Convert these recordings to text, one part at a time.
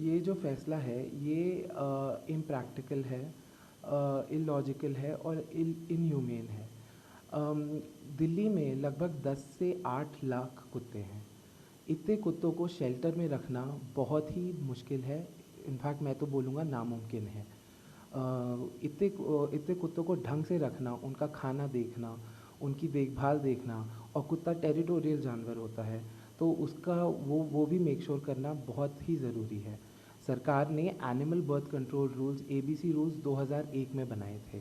ये जो फ़ैसला है ये इम्प्रैक्टिकल है, इलॉजिकल है और इनह्यूमेन है। दिल्ली में लगभग 10 से 8 लाख कुत्ते हैं। इतने कुत्तों को शेल्टर में रखना बहुत ही मुश्किल है, इनफैक्ट मैं तो बोलूँगा नामुमकिन है। इतने कुत्तों को ढंग से रखना, उनका खाना देखना, उनकी देखभाल देखना, और कुत्ता टेरिटोरियल जानवर होता है तो उसका वो भी मेक श्योर करना बहुत ही ज़रूरी है। सरकार ने animal birth control rules ABC rules 2001 में बनाए थे।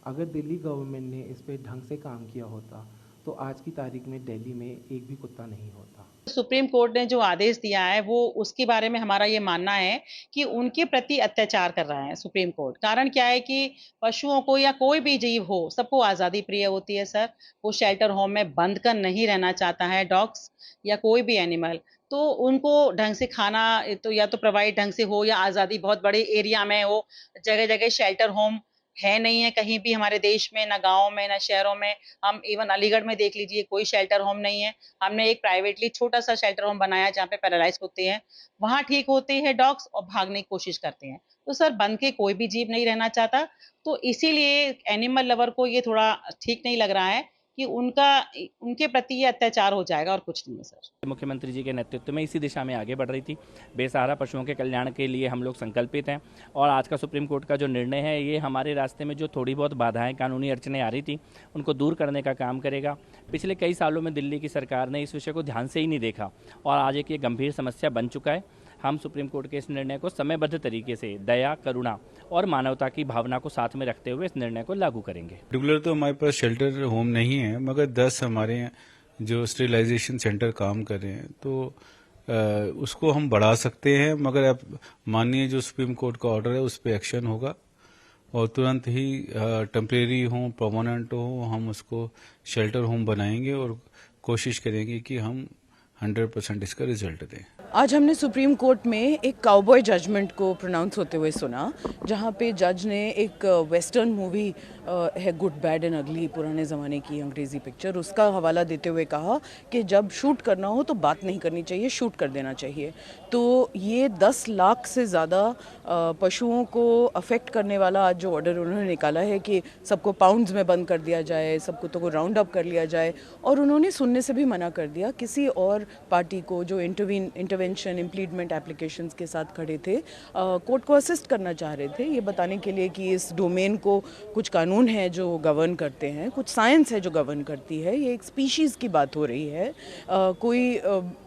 अगर दिल्ली गवर्नमेंट ने इस पर ढंग से काम किया होता तो आज की तारीख में दिल्ली में एक भी कुत्ता नहीं होता। सुप्रीम कोर्ट ने जो आदेश दिया है वो उसके बारे में हमारा ये मानना है कि उनके प्रति अत्याचार कर रहा है सुप्रीम कोर्ट। कारण क्या है कि पशुओं को या कोई भी जीव हो, सबको आज़ादी प्रिय होती है सर। वो शेल्टर होम में बंद कर नहीं रहना चाहता है, डॉग्स या कोई भी एनिमल, तो उनको ढंग से खाना तो या तो प्रोवाइड ढंग से हो या आज़ादी, बहुत बड़े एरिया में हो। जगह जगह शेल्टर होम है नहीं है कहीं भी हमारे देश में, ना गाँव में ना शहरों में। हम इवन अलीगढ़ में देख लीजिए, कोई शेल्टर होम नहीं है। हमने एक प्राइवेटली छोटा-सा शेल्टर होम बनाया जहाँ पे पैरालाइज़ कुत्ते हैं। वहाँ ठीक होते हैं डॉग्स और भागने की कोशिश करते हैं। तो सर बंद के कोई भी जीव नहीं रहना चाहता, तो इसीलिए एनिमल लवर को ये थोड़ा ठीक नहीं लग रहा है कि उनके प्रति ये अत्याचार हो जाएगा और कुछ नहीं है सर। मुख्यमंत्री जी के नेतृत्व में इसी दिशा में आगे बढ़ रही थी। बेसहारा पशुओं के कल्याण के लिए हम लोग संकल्पित हैं और आज का सुप्रीम कोर्ट का जो निर्णय है ये हमारे रास्ते में जो थोड़ी बहुत बाधाएं, कानूनी अड़चनें आ रही थी, उनको दूर करने का काम करेगा। पिछले कई सालों में दिल्ली की सरकार ने इस विषय को ध्यान से ही नहीं देखा और आज एक ये गंभीर समस्या बन चुका है। हम सुप्रीम कोर्ट के इस निर्णय को समयबद्ध तरीके से दया, करुणा और मानवता की भावना को साथ में रखते हुए इस निर्णय को लागू करेंगे। रेगुलर तो हमारे पास शेल्टर होम नहीं है, मगर 10 हमारे जो स्टेरिलाइजेशन सेंटर काम कर रहे हैं तो उसको हम बढ़ा सकते हैं। मगर अब माननीय जो सुप्रीम कोर्ट का ऑर्डर है उस पर एक्शन होगा और तुरंत ही टेम्परेरी हो, परमानेंट हो, हम उसको शेल्टर होम बनाएंगे और कोशिश करेंगे कि हम 100% इसका रिजल्ट दें। आज हमने सुप्रीम कोर्ट में एक काउबॉय जजमेंट को प्रोनाउंस होते हुए सुना, जहां पे जज ने एक वेस्टर्न मूवी है गुड बैड एंड अगली, पुराने ज़माने की अंग्रेज़ी पिक्चर, उसका हवाला देते हुए कहा कि जब शूट करना हो तो बात नहीं करनी चाहिए, शूट कर देना चाहिए। तो ये 10 लाख से ज़्यादा पशुओं को अफेक्ट करने वाला आज जो ऑर्डर उन्होंने निकाला है कि सबको पाउंड्स में बंद कर दिया जाए, सब कुत्तों को राउंड अप कर लिया जाए, और उन्होंने सुनने से भी मना कर दिया किसी और पार्टी को जो इंटरवेंशन इम्प्लीडमेंट एप्लीकेशंस के साथ खड़े थे, कोर्ट को असिस्ट करना चाह रहे थे, ये बताने के लिए कि इस डोमेन को कुछ कानून है जो गवर्न करते हैं, कुछ साइंस है जो गवर्न करती है, ये एक स्पीशीज़ की बात हो रही है। कोई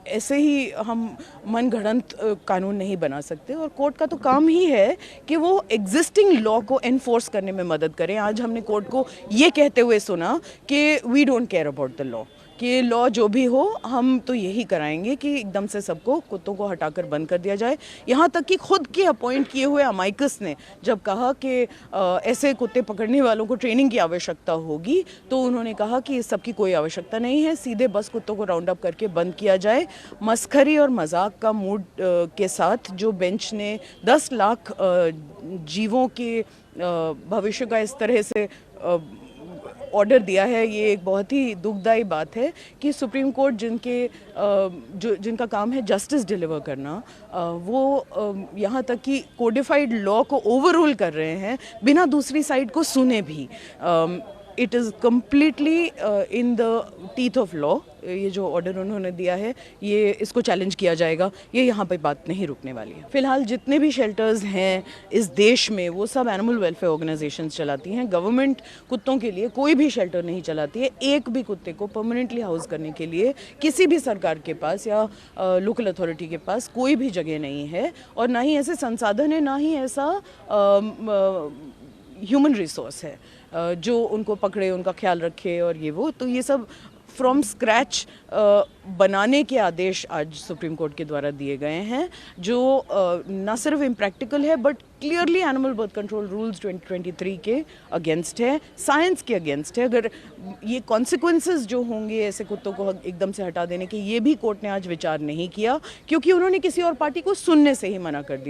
ऐसे ही हम मन गढ़ंत कानून नहीं बना सकते, और कोर्ट का तो काम ही है कि वो एग्जिस्टिंग लॉ को एनफोर्स करने में मदद करें। आज हमने कोर्ट को ये कहते हुए सुना कि we don't care about the law, कि लॉ जो भी हो हम तो यही कराएंगे कि एकदम से सबको कुत्तों को हटाकर बंद कर दिया जाए। यहाँ तक कि खुद के अपॉइंट किए हुए अमाइकस ने जब कहा कि ऐसे कुत्ते पकड़ने वालों को ट्रेनिंग की आवश्यकता होगी, तो उन्होंने कहा कि इस सब की कोई आवश्यकता नहीं है, सीधे बस कुत्तों को राउंड अप करके बंद किया जाए। मस्खरी और मजाक का मूड के साथ जो बेंच ने 10 लाख जीवों के भविष्य का इस तरह से ऑर्डर दिया है, ये एक बहुत ही दुखदाई बात है कि सुप्रीम कोर्ट जिनका काम है जस्टिस डिलीवर करना, वो यहाँ तक कि कोडिफाइड लॉ को ओवररूल कर रहे हैं बिना दूसरी साइड को सुने भी। It is completely in the teeth of law. ये जो ऑर्डर उन्होंने दिया है ये इसको चैलेंज किया जाएगा, ये यहाँ पे बात नहीं रुकने वाली है। फिलहाल जितने भी शेल्टर्स हैं इस देश में वो सब एनिमल वेलफेयर ऑर्गेनाइजेशंस चलाती हैं। गवर्नमेंट कुत्तों के लिए कोई भी शेल्टर नहीं चलाती है। एक भी कुत्ते को परमानेंटली हाउस करने के लिए किसी भी सरकार के पास या लोकल अथॉरिटी के पास कोई भी जगह नहीं है, और ना ही ऐसे संसाधन है, ना ही ऐसा ह्यूमन रिसोर्स है जो उनको पकड़े, उनका ख्याल रखे और वो। तो ये सब फ्रॉम स्क्रैच बनाने के आदेश आज सुप्रीम कोर्ट के द्वारा दिए गए हैं, जो न सिर्फ इम्प्रैक्टिकल है but clearly animal birth control rules 2023 के अगेंस्ट है, साइंस के अगेंस्ट है। अगर ये कॉन्सिक्वेंसेस जो होंगे ऐसे कुत्तों को एकदम से हटा देने के, ये भी कोर्ट ने आज विचार नहीं किया क्योंकि उन्होंने किसी और पार्टी को सुनने से ही मना कर दिया।